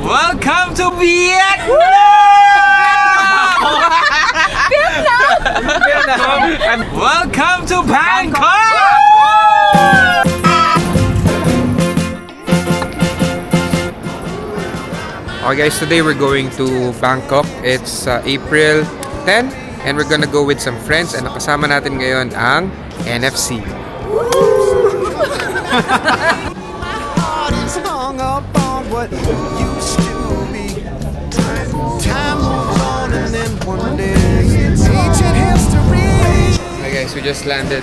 Welcome to Vietnam! Vietnam! Welcome to Bangkok! Okay guys, today we're going to Bangkok. It's April 10 and we're gonna go with some friends and nakasama natin ngayon ang NFC. Hi guys, we just landed.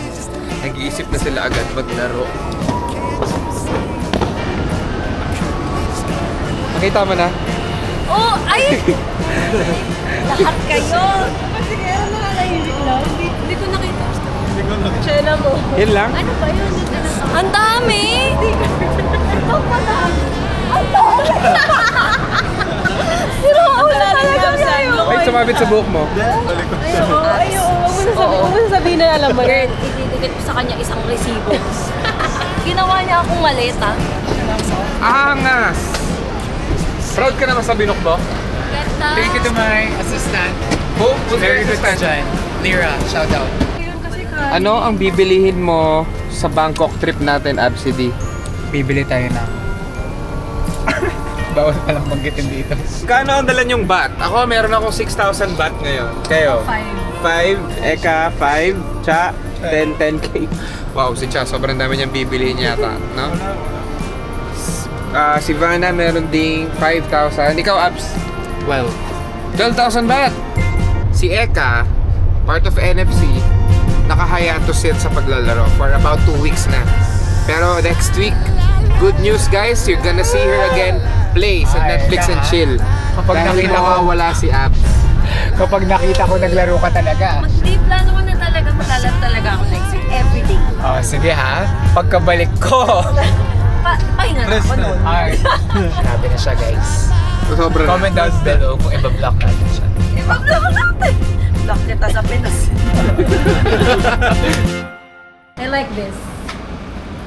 Nag-iisip na sila agad maglaro. Nakita mo na? Oh, ay! Lahat kayo! Kasi kaya nakakahimik lang. Hindi ko nakita. Chena mo. Yan lang? Ano ba yun? Ang dami! Ito pala! Ang dami! Pero wala talaga kayo! Ay, sumabit sa buhok mo. Ayaw, huwag mo na sabihin na alam mo. Girl, itidikit ko sa kanya isang resibo. Ginawa niya akong maleta. Angas! Proud ka naman sa binukbo? Ganda! Thank you to my assistant. Who? Who's Very your good assistant? dyan. Lira, shout out. Ano ang bibilihin mo sa Bangkok trip natin, Absidy? Bibili tayo ng... Bawal palang banggitin dito. Kano ang dala niyong bat? Ako, meron akong 6,000 bat ngayon. Kayo? 5. Eka, 5. Cha, 10, 10K. Wow, si Cha, sobrang dami niyang bibilihin yata, no? Si Vanna meron ding 5,000. Ikaw, Abs? 12,000 baht. Si Eka, part of NFC, nakahiatus yan sa paglalaro for about 2 weeks na. Pero next week, good news guys, you're gonna see her again play sa Netflix and chill. Kapag Dahil nakita ko- mawawala si Abs. Kapag nakita ko naglaro ka talaga. Hindi plano ko na talaga maglalaro talaga ako next week. Everyday. Oh, sige ha. Pagkabalik ko. Pahinga na ako nun. Ay, sabi na siya guys. Sobrang Comment down below kung iba-block natin siya. Ibablock natin. Block kita sa Pinas. I like this.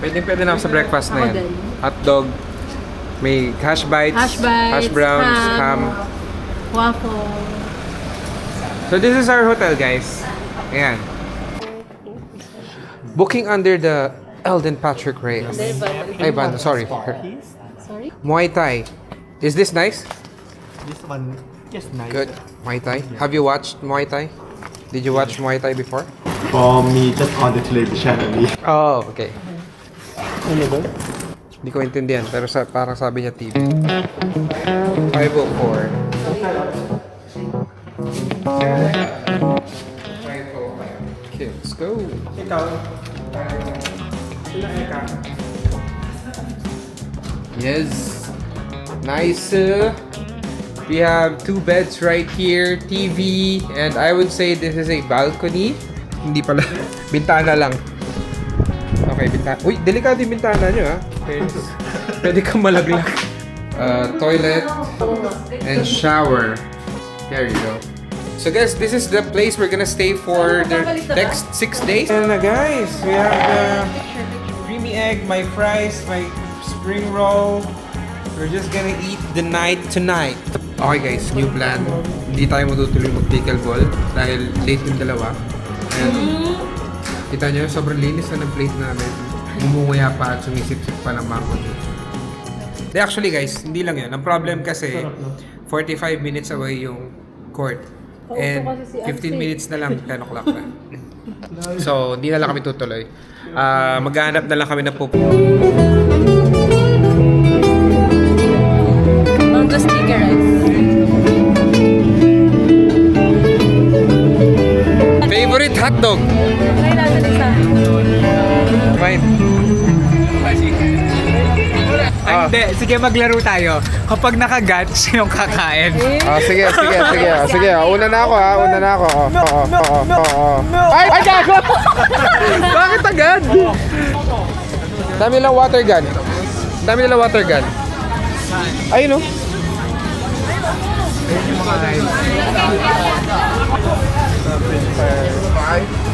Pwede na ako sa breakfast na Ako yan. din. Hotdog, may hash bites, hash browns, ham. Waffle. So this is our hotel, guys. Ayan. Booking under the Eldon Patrick Reyes. Ay, Banda, sorry. Sorry? Muay Thai. Is this nice? This one, yes, nice. Good. Muay Thai. Have you watched Muay Thai? Did you watch Muay Thai before? For me, just on the television only. Oh, okay. Hindi ko intindihan, pero parang sabi niya TV. 504. Okay, let's go. Yes. Nice. We have 2 beds right here, TV, and I would say this is a balcony. Hindi pala. Bintana lang. Okay, bintana. Uy, delikado yung bintana nyo, ha? Pwede kang malaglag. Toilet and shower. There you go. So guys, this is the place we're gonna stay for the next 6 days. And guys, we have the creamy egg, my fries, my spring roll. We're just gonna eat the night tonight. Okay guys, new plan. Hindi tayo matutuloy mag-pickleball dahil late yung dalawa. And kita nyo, sobrang linis na ng plate namin. Mumuya pa at sumisip-sip pa ng mango juice. Actually guys, hindi lang yun. Ang problem kasi, 45 minutes away yung court. And 15 minutes na lang, 10 o'clock na. So, hindi na lang kami tutuloy. Maghahanap na lang kami ng pupunta. Mango sticker rice. Favorite hotdog? Try natin isa. Fine. Hindi, sige maglaro tayo. Kapag naka-guts yung kakain. Sige. Una na ako. Ay, gago! Bakit agad? Dami lang water gun. Ayun, no?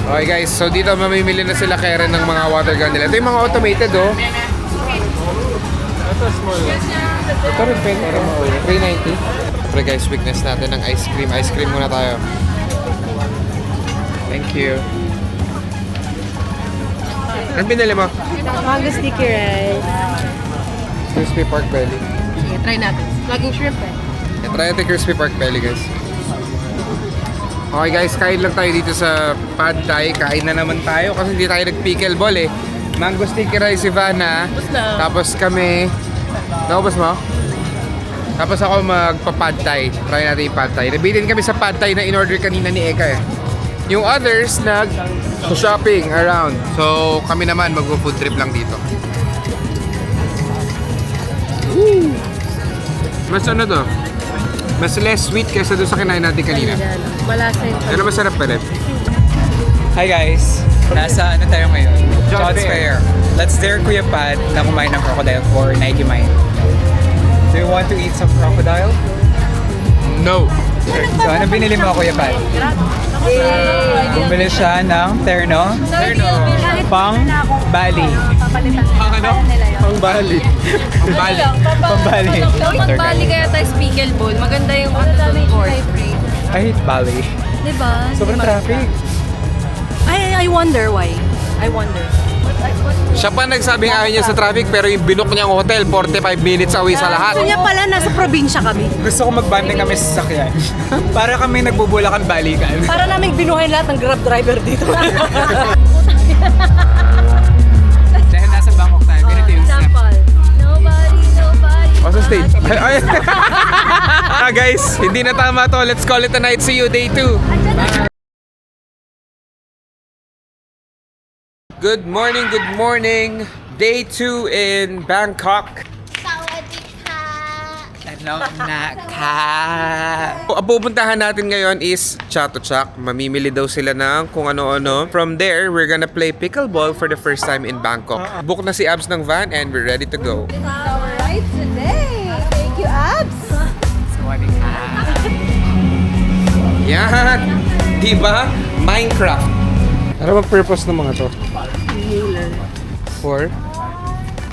Okay guys, so dito mamimili na sila Karen ng mga water gun nila. Ito yung mga automated, oh. Ito small. Ito rin pwede. 390. Siyempre guys, weakness natin ng ice cream. Ice cream muna tayo. Thank you. Anong binili mo? Mango sticky rice. Crispy pork belly. Sige, try natin. Laging shrimp eh. Try natin crispy pork belly guys. Okay guys, kain lang tayo dito sa Pad Thai. Kain na naman tayo kasi hindi tayo nag-pickleball eh. Mango sticky rice si Vanna. Tapos kami... Naubos mo? Tapos ako magpa-Pad Thai. Try natin yung Pad Thai. Nabitin kami sa Pad Thai na in-order kanina ni Eka eh. Yung others nag-shopping around. So kami naman mag-food trip lang dito. Woo! Mas ano to? Mas less sweet kaysa doon sa kinain natin kanina. Malasa yung Pero masarap pa rin. Hi guys! Nasa ano tayo ngayon? John's Fair. Let's dare Kuya Pat na kumain ng crocodile for 99. Do you want to eat some crocodile? No! So ano binili mo Kuya Pat? Bumili siya ng terno pang Bali. Ang ano? Pang Bali. Pang Bali. Pang Bali. Pag-Bali kaya tayo pickleball, maganda yung court. I hate Bali. Diba? Sobrang traffic. I wonder why. I wonder. Siya pa nagsabing ayaw niya sa traffic pero yung binook niyang hotel 45 minutes away sa lahat. Gusto niya pala, nasa probinsya kami. Gusto ko mag-banding kami sa sasakyan. Para kami nagbubulakan balikan. Para namin binuhay lahat ng Grab driver dito. Dahil nasa Bangkok tayo, ganito yung step. O sa stage. Ay. Guys, hindi na tama to. Let's call it a night. See you day 2. Good morning, good morning. Day 2 in Bangkok. Ano na ka? Ang pupuntahan natin ngayon is Chatuchak. Mamimili daw sila ng kung ano-ano. From there, we're gonna play pickleball for the first time in Bangkok. Book na si Abs ng van and we're ready to go. Alright today. Thank you, Abs. Morning ka. Yan! Diba? Minecraft. Ano bang purpose ng mga to? For?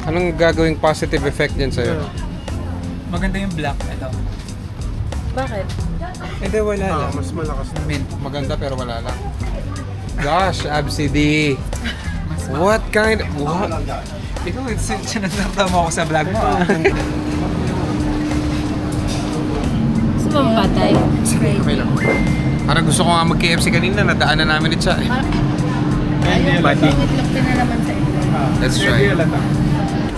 Anong gagawing positive effect dyan sa'yo? Maganda yung black. Ito. Bakit? Hindi, wala lang. Mas malakas na. Mint. Maganda pero wala lang. Gosh, Absidi. What kind? What? Ikaw, sinasakta mo ako sa vlog mo. Gusto mo mapatay? Okay lang. Parang gusto ko nga mag-KFC kanina, nadaanan namin ito siya. Bati. Let's try.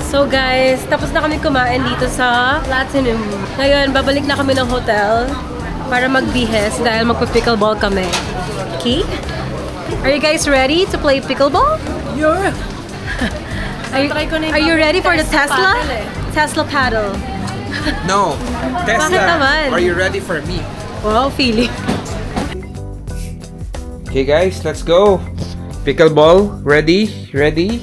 So guys, tapos na kami kumain dito sa Platinum. Ngayon, babalik na kami ng hotel para magbihes dahil magpa-pickleball kami. Okay? Are you guys ready to play pickleball? Yeah. Are you ready for the Tesla? Tesla paddle. No. Bakit naman? Are you ready for me? Wow, feeling. Okay guys, let's go. Pickleball, ready? Ready?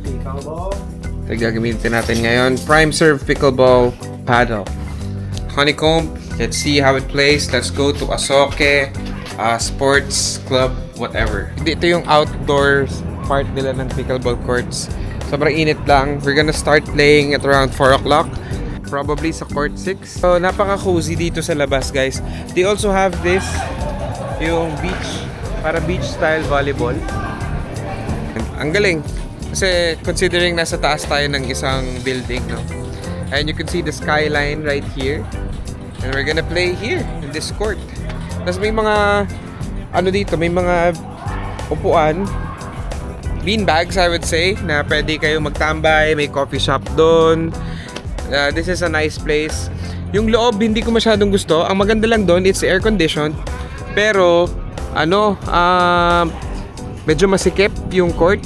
Pickleball. Ito gagamitin natin ngayon. Prime Serve Pickleball Paddle. Honeycomb. Let's see how it plays. Let's go to Asoke Sports Club, whatever. Ito yung outdoor part nila ng pickleball courts. Sobrang init lang. We're gonna start playing at around 4 o'clock. Probably sa court 6. So, napaka-cozy dito sa labas, guys. They also have this, yung beach, para beach style volleyball. Ang galing. Kasi considering nasa taas tayo ng isang building, no? And you can see the skyline right here. And we're gonna play here in this court. Tapos may mga ano dito, may mga upuan, beanbags I would say, na pwede kayo magtambay, may coffee shop doon. This is a nice place. Yung loob hindi ko masyadong gusto. Ang maganda lang doon, it's air conditioned. Pero ano, medyo masikip yung court.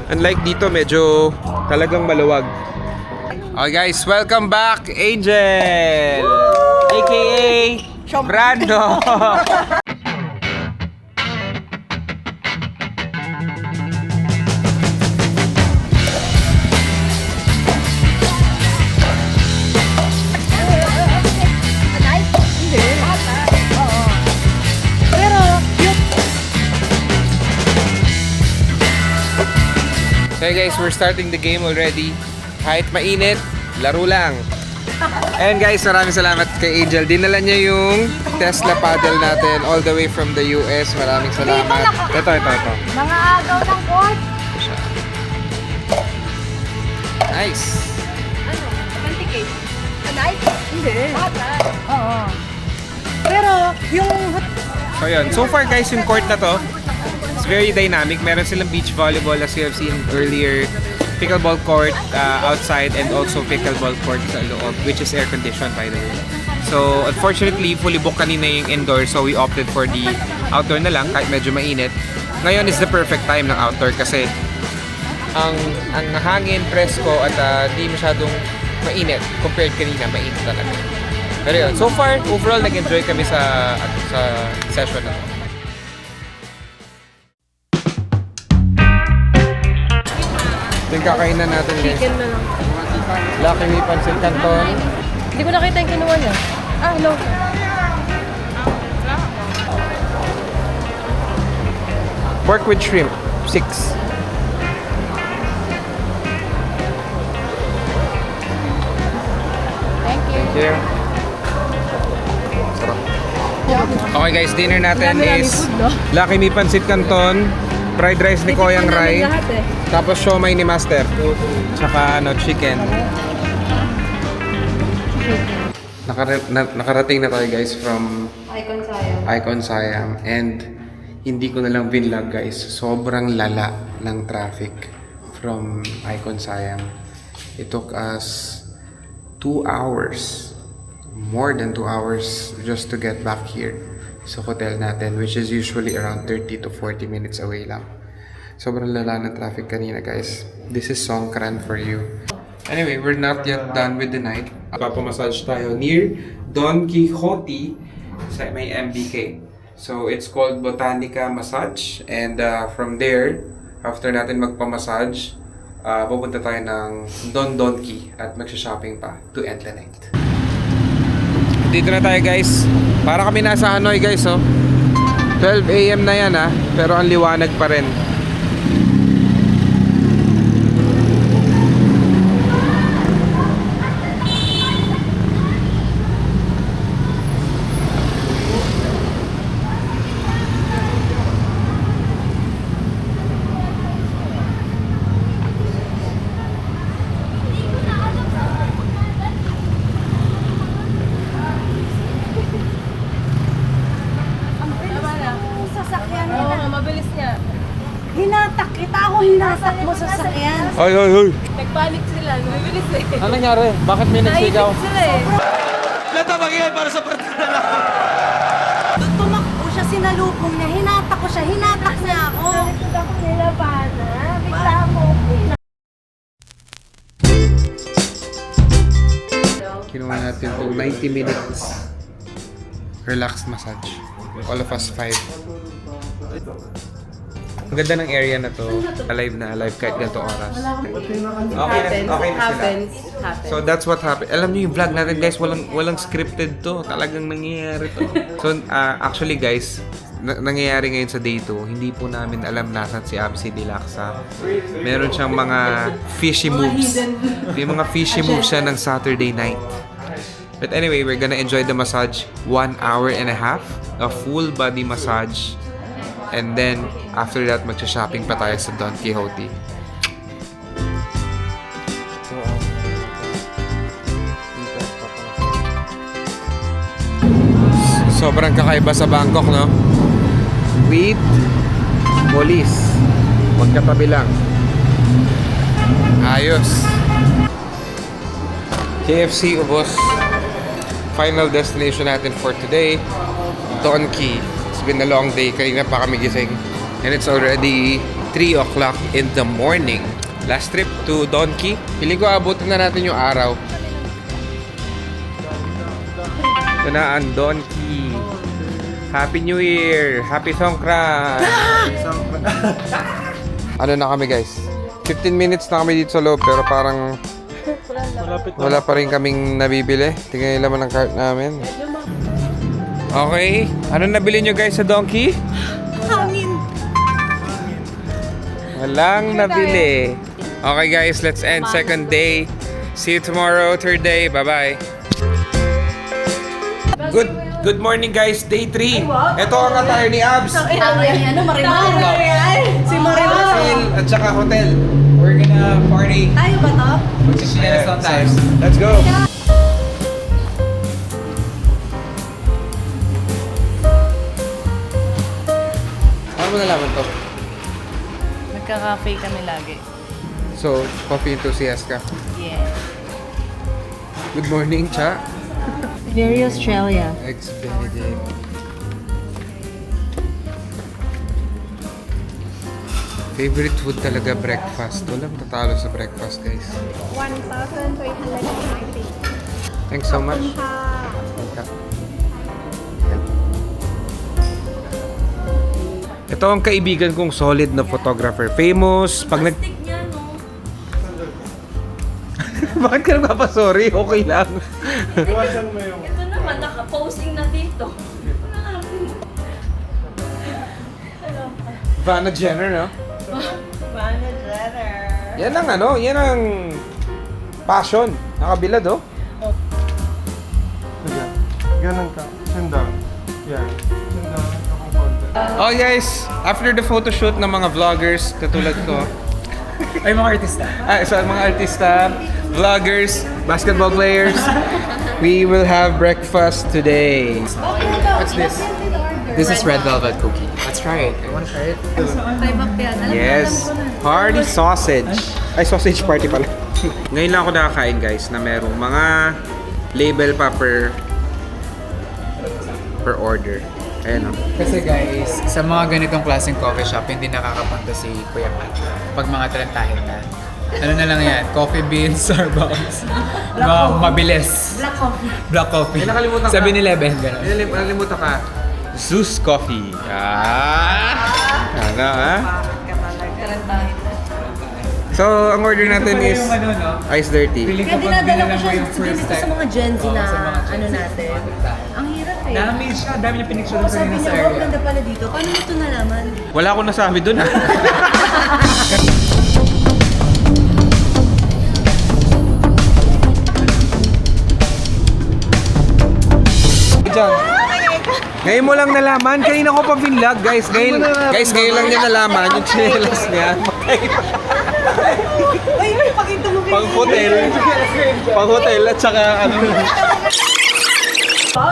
Unlike dito, medyo talagang maluwag. Okay guys, welcome back, Angel! AKA Brando! Okay guys, we're starting the game already. Kahit mainit, laro lang. And guys, maraming salamat kay Angel. Dinala niya yung Tesla paddle natin all the way from the US. Maraming salamat. Ito. Mga agaw ng court. Nice. Ano? 20K. Night? Hindi. Oo. Pero yung... So yun. So far guys, yung court na to, it's very dynamic. Meron silang beach volleyball as you have seen earlier. Pickleball court outside and also pickleball court sa loob, which is air conditioned by the way. So unfortunately, fully booked kanina yung indoor, so we opted for the outdoor na lang kahit medyo mainit. Ngayon is the perfect time ng outdoor kasi ang hangin, presko at di masyadong mainit compared kanina, mainit talaga. Pero yun, so far, overall nag-enjoy kami sa session na to. Ito yung kakainan natin guys. Chicken na lang. Lucky Me Pancit Canton. Hindi ko nakita yung kinuha niya. Ah, hello. Pork with shrimp, 6. Thank you. Thank you. Sarap. Okay guys, dinner natin Marami-rami is food, no? Lucky Me Pancit Canton, fried rice ni Koyang Rai, Lahat eh. tapos siomay ni Master, tsaka chicken. Nakarating na tayo guys from Icon Siam and hindi ko na lang vinlog guys. Sobrang lala ng traffic from Icon Siam. It took us 2 hours, more than 2 hours just to get back here sa hotel natin, which is usually around 30 to 40 minutes away lang. Sobrang lala ng traffic kanina guys. This is Songkran for you. Anyway, we're not yet done with the night. Papamassage tayo near Don Quixote sa may MBK. So, it's called Botanica Massage. And from there, after natin magpamassage, pupunta tayo ng Don Donki at magsha-shopping pa to end the night. Dito na tayo guys. Para kami nasa Hanoi guys, oh. 12 AM na yan pero ang liwanag pa rin. Oo, mabilis niya. Hinatak kita ako, hinatak mo sa sakyan. Ay! Nagpanik sila, mabilis eh. Ano nangyari? Bakit may nagsigaw? Naipit sila eh. Doon tumakbo siya, sinalubong niya, hinatak ko siya, hinatak niya ako. Nakikita ko nila ba na? Bigla mo. Kinuha natin itong 90 minutes relaxed massage. All of us 5. Ang ganda ng area na to. Alive na alive kahit ganito oras. Okay na sila. Happens. So that's what happened. Alam niyo yung vlog natin guys, walang scripted to. Talagang nangyayari to. So actually guys, nangyayari ngayon sa day 2, hindi po namin alam nasan si Absi Dilaksa. Meron siyang mga fishy moves. May mga fishy moves siya ng Saturday night. But anyway, we're gonna enjoy the massage 1 hour and a half. A full body massage. And then, after that, magsha-shopping pa tayo sa Don Quixote. Sobrang kakaiba sa Bangkok, no? With police. Magkatabi lang. Ayos. KFC, ubos. Final destination natin for today, Don Quixote. It's been a long day. Kanina pa kami gising. And it's already 3 o'clock in the morning. Last trip to Don Quixote. Piling ko abutin na natin yung araw. Ito na ang Don Quixote. Happy New Year! Happy Songkran! Ano na kami guys? 15 minutes na kami dito sa loob pero parang wala pa rin kaming nabibili. Tingnan yung laman ng cart namin. Okay. Ano nabili nyo guys sa Donkey? Hangin. Walang nabili. Okay guys, let's end second day. See you tomorrow, third day. Bye-bye. Good morning guys, day 3. Ito ang attire ni Abs. Ano, Marimar? Si Marimar. Hotel at saka hotel. We're gonna party. Tayo ba to? Magsishinelas lang tayo. Let's go. Paano mo nalaman to? Nagka-cafe kami lagi. So, coffee enthusiast ka. Yeah. Good morning, Cha. Very Australia. Eggs Benedict. Favorite food talaga breakfast. Walang tatalo sa breakfast, guys. 1,390. Thanks so much. Ito ang kaibigan kong solid na photographer. Famous. Pag nag... niya, no? Bakit ka nagpapasorry? Okay lang. Ito naman, naka-posing na dito. Vanna Jenner, no? Vanna Jenner. Yan ang ano, yan ang passion. Nakabilad, oh. Ganun ka. Sanda. Yan. Sanda. Akong konti. Oh guys, after the photo shoot ng mga vloggers katulad ko, Ay, mga artista. so mga artista, vloggers, basketball players, we will have breakfast today. What's this? This is red velvet cookie. Let's try it. I want to try it. 5 up yan. Alam Yes, party sausage. Ay, sausage party pala. Ngayon lang ako nakakain guys na merong mga label pa per order. Ayan o. Kasi guys, sa mga ganitong klaseng coffee shop, hindi nakakapunta si Kuya Pat. Pag mga talantahin na. Ano na lang yan? Coffee beans, Starbucks. Mga mabilis. Black coffee. Black coffee. Ay, nakalimutan ka. 7-Eleven, gano'n. Nalimutan ka. Zeus Coffee. Ano ha? So, ang order natin is Yung ano, no? ice dirty. Feeling Kaya ko pag dinadala ko binilang mo siya yung first dito sa time. mga Gen Z na Oo, sa mga Gen ano Z. natin. Ang hirap eh. Dami siya. Dami niya pinicture Oo, sa sabi rin niya, sa oh, area. ganda pala dito. Paano mo ito nalaman? Wala akong nasabi dun ha. Diyan. Ngayon mo lang nalaman, kanina ko pa vlog guys. Ngayon lang niya nalaman yung chinelas niya. Ay, pakita mo Pang hotel. Pang hotel at saka ano.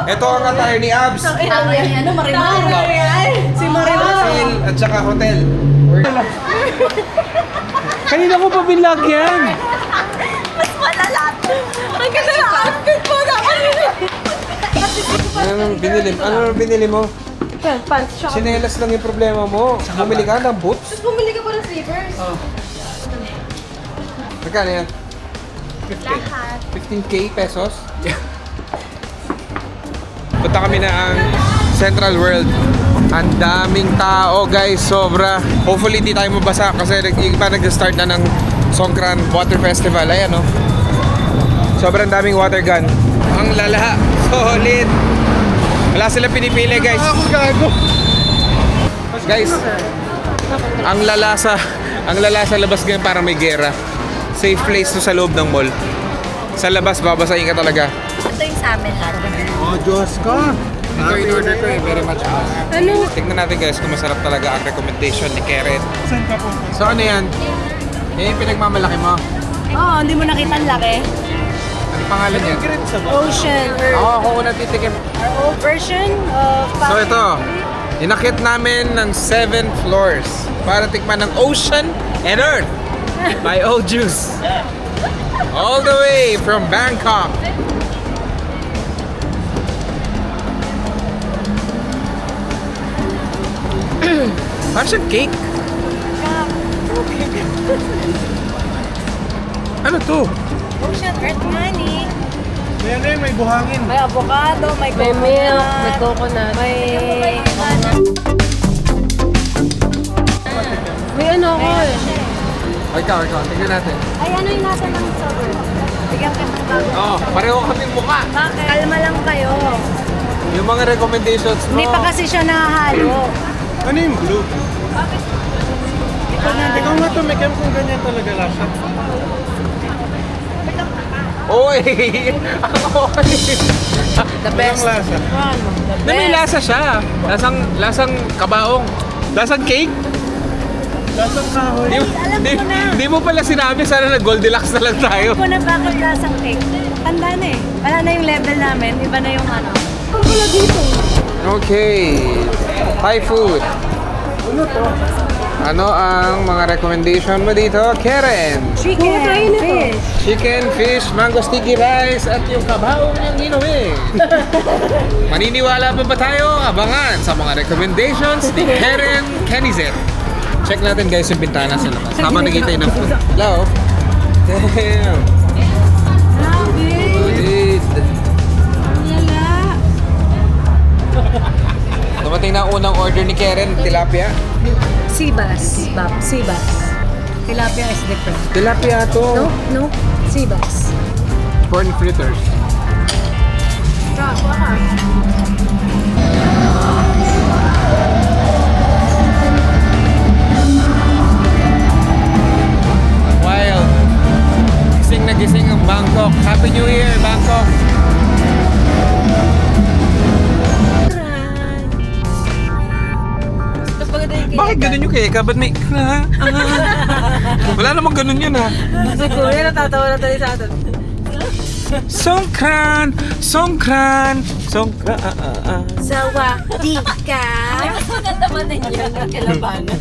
Ito ang attire ni Abs. Ano, Marimar? Si Marimar. Hotel at saka hotel. Kanina ko pa vlog yan. Mas malala. Ang ganda ng outfit mo na. Ano binili mo? Yan, pants, shop. Chinelas lang yung problema mo. Bumili ka ng boots? Tapos bumili ka pa ng slippers. Magkano yan? Lahat. 15k pesos? Punta kami na ang Central World. Ang daming tao guys, sobra. Hopefully hindi tayo mabasa kasi yung iba nag-start na ng Songkran Water Festival. Ayan oh. Sobrang daming water gun. Ang lala, solid. Wala silang pinipili guys. Guys, ang lala sa labas ngayon parang may gera. Safe place to sa loob ng mall. Sa labas, babasahin ka talaga. Ito yung sa amin lahat. Oh, Diyos ka! Ito in-order ko eh, very much. Ano? Tignan natin guys kung masarap talaga ang recommendation ni Karen. Saan ka po? So ano yan? Yan yung pinagmamalaki mo. Oo, hindi mo nakita ang laki. Ano pangalan yan? Ocean or Ako unang titikim. our old version of So ito, inakit namin ng 7 floors para tikman ng Ocean and Earth by Old Juice. All the way from Bangkok. Parang siyang cake. Ano to? Ocean Earth Money. Yan eh, may buhangin. May avocado, may May milk, may coconut. May ano ako eh. Ikaw, tignan natin. Ay, ano yung nasa ng suburb? Bigyan ka ng bago. Oo, pareho kaming mukha. Bakit? Kalma lang kayo. Yung mga recommendations mo. Hindi pa kasi siya nahahalo. Ano yung blue? Ikaw nga to, may cam kung ganyan talaga lasa. Oy! Oy! The best. lasa? Na may lasa siya. Lasang kabaong. Lasang cake. Lasang kahoy. Di mo pala sinabi, sana nag-Goldilocks na lang tayo. Ako na bakit lasang cake. Tanda na eh. Wala na yung level namin. Iba na yung ano. Ang pula dito. Okay. Thai food. Ano ang mga recommendation mo dito, Karen? Chicken, fish. Chicken, fish, mango sticky rice, at yung kabaong niyang inumin. Maniniwala pa ba tayo? Abangan sa mga recommendations ni Karen Kenizet. Check natin guys yung bintana sa labas. Habang nagintay ng food. Hello? Damn. Solid. Dumating na ang unang order ni Karen, tilapia. Seabass, Bob. Seabass. Tilapia is different. Tilapia to. No? Seabass. Corn fritters. Wild. Gising na gising ang Bangkok. Happy New Year, Bangkok. Bakit ganun yung kaya? Ba't may... Wala namang ganun yun ha. Siguro yan, natatawa na tayo sa atin. Songkran! Songkran! Songkran! Sawadee ka. Mas maganda man din yun ang kalabanan.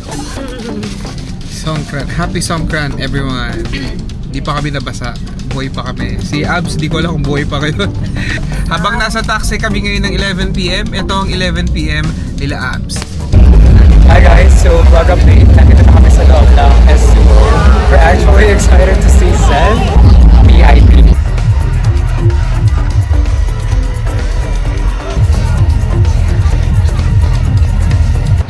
Songkran. Happy Songkran, everyone. Di pa kami nabasa. Buhay pa kami. Si Abs, di ko alam kung buhay pa kayo. Habang nasa taxi kami ngayon ng 11 PM, ito ang 11 PM nila Abs. Hi guys, so vlog update. Nandito na kami sa loob ng S2. We're actually excited to see Sen VIP.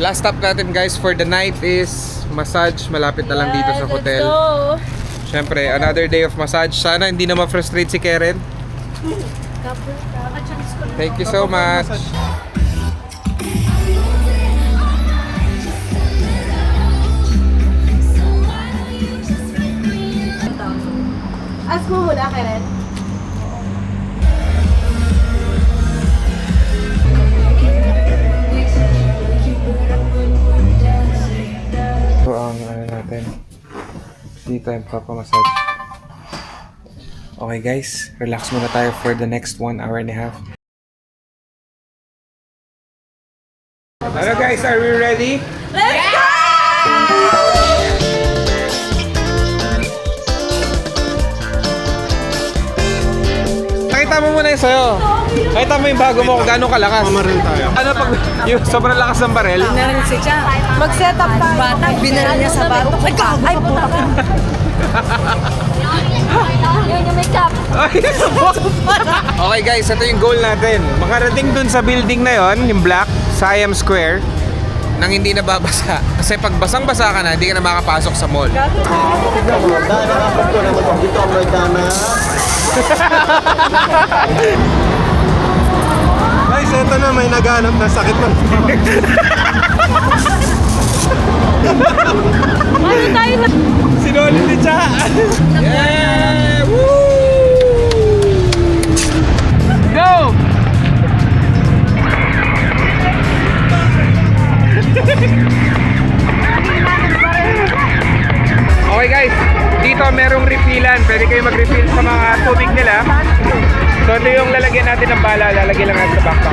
Last stop natin guys for the night is massage. Malapit na lang dito sa hotel. Siyempre, another day of massage. Sana hindi na ma-frustrate si Karen. Thank you so much. Ask mo muna, Karen. Ito ang ano natin. Dito yung papamassage. Okay guys, relax muna tayo for the next 1 hour and a half. Hello guys, are we ready? Pakita mo muna yung sayo. Pakita mo yung bago mo kung gano'ng kalakas. Mamaril tayo. Ano pag yung sobrang lakas ng barel? Binaril si Cha. Mag-set up tayo. Bata, binaril niya sa baro. Ay, puta ka. Yun yung makeup. Okay guys, ito yung goal natin. Makarating dun sa building na yon, yung black, Siam Square, nang hindi nababasa. Kasi pag basang-basa ka na, hindi ka na makapasok sa mall. Guys, eto na, may naghanap na sakit ng Ano tayo na? Sinolid ni Cha! Yeah! Woo! Go! Okay guys, dito merong refillan. Pwede kayo mag-refill sa mga tubig nila. So ito yung lalagyan natin ng bala, lalagyan lang natin sa backpack.